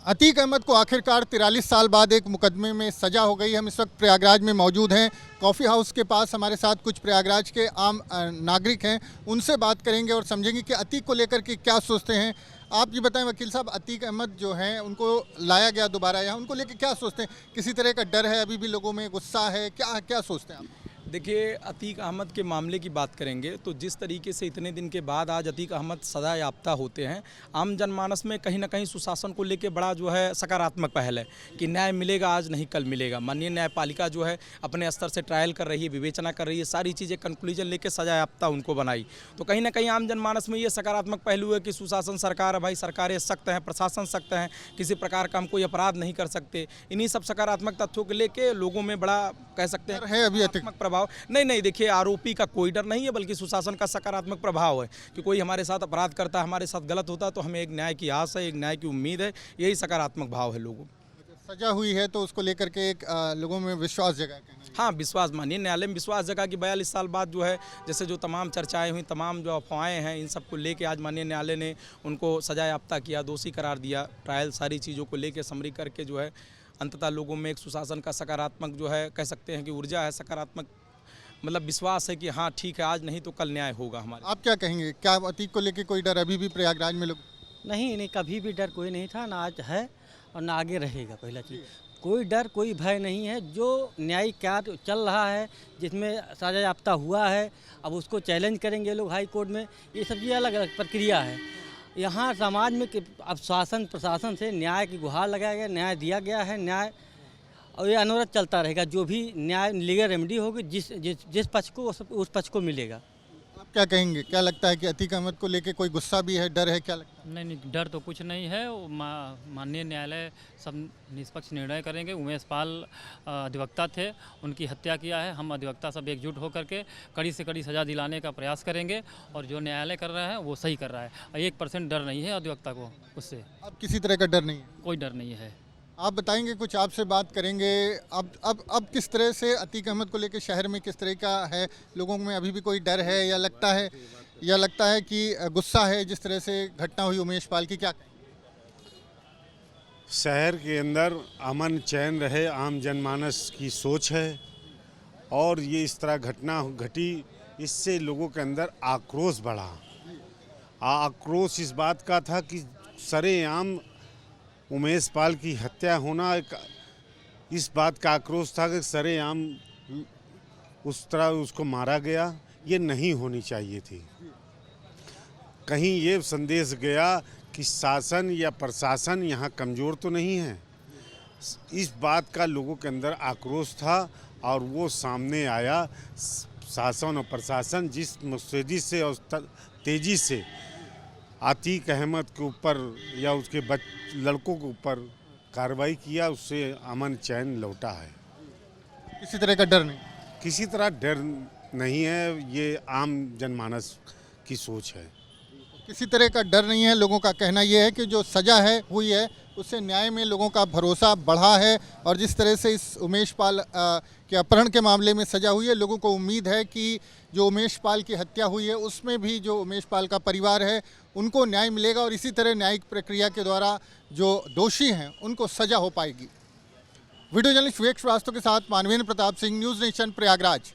अतीक अहमद को आखिरकार 43 साल बाद एक मुकदमे में सजा हो गई। हम इस वक्त प्रयागराज में मौजूद हैं। कॉफ़ी हाउस के पास हमारे साथ कुछ प्रयागराज के आम नागरिक हैं, उनसे बात करेंगे और समझेंगे कि अतीक को लेकर के क्या सोचते हैं। आप ये बताएं वकील साहब, अतीक अहमद जो हैं उनको लाया गया दोबारा यहाँ, उनको लेकर क्या सोचते हैं? किसी तरह का डर है, अभी भी लोगों में गुस्सा है, क्या क्या सोचते हैं आप? देखिए, अतीक अहमद के मामले की बात करेंगे तो जिस तरीके से इतने दिन के बाद आज अतीक अहमद सजा याफ्ता होते हैं, आम जनमानस में कहीं ना कहीं सुशासन को लेकर बड़ा जो है सकारात्मक पहल है कि न्याय मिलेगा, आज नहीं कल मिलेगा। माननीय न्यायपालिका जो है अपने स्तर से ट्रायल कर रही है, विवेचना कर रही है, सारी चीज़ें कंक्लूजन लेकर सजा याफ्ता उनको बनाई। तो कहीं ना कहीं आम जनमानस में ये सकारात्मक पहलू है कि सुशासन सरकार है, भाई सरकारें सख्त हैं, प्रशासन सख्त हैं, किसी प्रकार का हम कोई अपराध नहीं कर सकते। इन्हीं सब सकारात्मक तथ्यों को लेकर लोगों में बड़ा कह सकते हैं अभी अतीक प्रभाव नहीं, देखिए, आरोपी का कोई डर नहीं है, बल्कि सुशासन का सकारात्मक प्रभाव है कि कोई हमारे साथ अपराध करता है, हमारे साथ गलत होता है तो हमें एक न्याय की आस है, एक न्याय की उम्मीद है। यही सकारात्मक भाव है लोगों। सजा हुई है तो उसको लेकर के एक लोगों में विश्वास जगा। हाँ, विश्वास, मानिए न्यायालय में विश्वास जगा कि 42 साल बाद जो है, जैसे जो तमाम चर्चाएं हुई, तमाम जो अफवाहें हैं, इन सब को लेके आज माननीय न्यायालय ने उनको सजा याफ्ता किया, दोषी करार दिया। ट्रायल सारी चीज़ों को लेकर समरी करके जो है अंततः लोगों में एक सुशासन का सकारात्मक जो है कह सकते हैं कि ऊर्जा है, सकारात्मक मतलब विश्वास है कि हाँ ठीक है, आज नहीं तो कल न्याय होगा हमारे। आप क्या कहेंगे, क्या अतीक को लेके कोई डर अभी भी प्रयागराज में लोग? नहीं, कभी भी डर कोई नहीं था, ना आज है और ना आगे रहेगा। पहला चीज़, कोई डर कोई भय नहीं है। जो न्यायिक कार्य चल रहा है, जिसमें सजा याफ्ता हुआ है, अब उसको चैलेंज करेंगे लोग हाई कोर्ट में, ये सब ये अलग अलग प्रक्रिया है। यहाँ समाज में अब शासन प्रशासन से न्याय की गुहार लगाया गया, न्याय दिया गया है, न्याय और ये अनवरत चलता रहेगा। जो भी न्याय लीगल रेमेडी होगी, जिस पक्ष को उस पक्ष को मिलेगा। आप क्या कहेंगे, क्या लगता है कि अतीक अहमद को लेके कोई गुस्सा भी है, डर है, क्या लगता है? नहीं, डर तो कुछ नहीं है। माननीय न्यायालय सब निष्पक्ष निर्णय करेंगे। उमेश पाल अधिवक्ता थे, उनकी हत्या किया है। हम अधिवक्ता सब एकजुट होकर के कड़ी से कड़ी सज़ा दिलाने का प्रयास करेंगे और जो न्यायालय कर रहा है वो सही कर रहा है। 1% डर नहीं है अधिवक्ता को उससे। अब किसी तरह का डर नहीं है? कोई डर नहीं है। आप बताएंगे, कुछ आपसे बात करेंगे। अब किस तरह से अतीक अहमद को लेकर शहर में किस तरह का है, लोगों में अभी भी कोई डर है या लगता है कि गुस्सा है जिस तरह से घटना हुई उमेश पाल की? क्या शहर के अंदर अमन चैन रहे, आम जनमानस की सोच है और ये इस तरह घटना घटी, इससे लोगों के अंदर आक्रोश बढ़ा। आक्रोश इस बात का था कि सरेआम उमेश पाल की हत्या होना, इस बात का आक्रोश था कि सरेआम उस तरह उसको मारा गया, ये नहीं होनी चाहिए थी। कहीं ये संदेश गया कि शासन या प्रशासन यहाँ कमज़ोर तो नहीं है। इस बात का लोगों के अंदर आक्रोश था और वो सामने आया। शासन और प्रशासन जिस मुस्तैदी से और तेज़ी से अतीक अहमद के ऊपर या उसके लड़कों के ऊपर कार्रवाई किया, उससे अमन चैन लौटा है। किसी तरह का डर नहीं? किसी तरह डर नहीं है, ये आम जनमानस की सोच है। किसी तरह का डर नहीं है। लोगों का कहना यह है कि जो सज़ा है हुई है उससे न्याय में लोगों का भरोसा बढ़ा है और जिस तरह से इस उमेश पाल के अपहरण के मामले में सज़ा हुई है, लोगों को उम्मीद है कि जो उमेश पाल की हत्या हुई है उसमें भी जो उमेश पाल का परिवार है उनको न्याय मिलेगा और इसी तरह न्यायिक प्रक्रिया के द्वारा जो दोषी हैं उनको सज़ा हो पाएगी। वीडियो जर्नलिस्ट विवेक श्रीवास्तव के साथ मानवेंद्र प्रताप सिंह, न्यूज़ नेशन, प्रयागराज।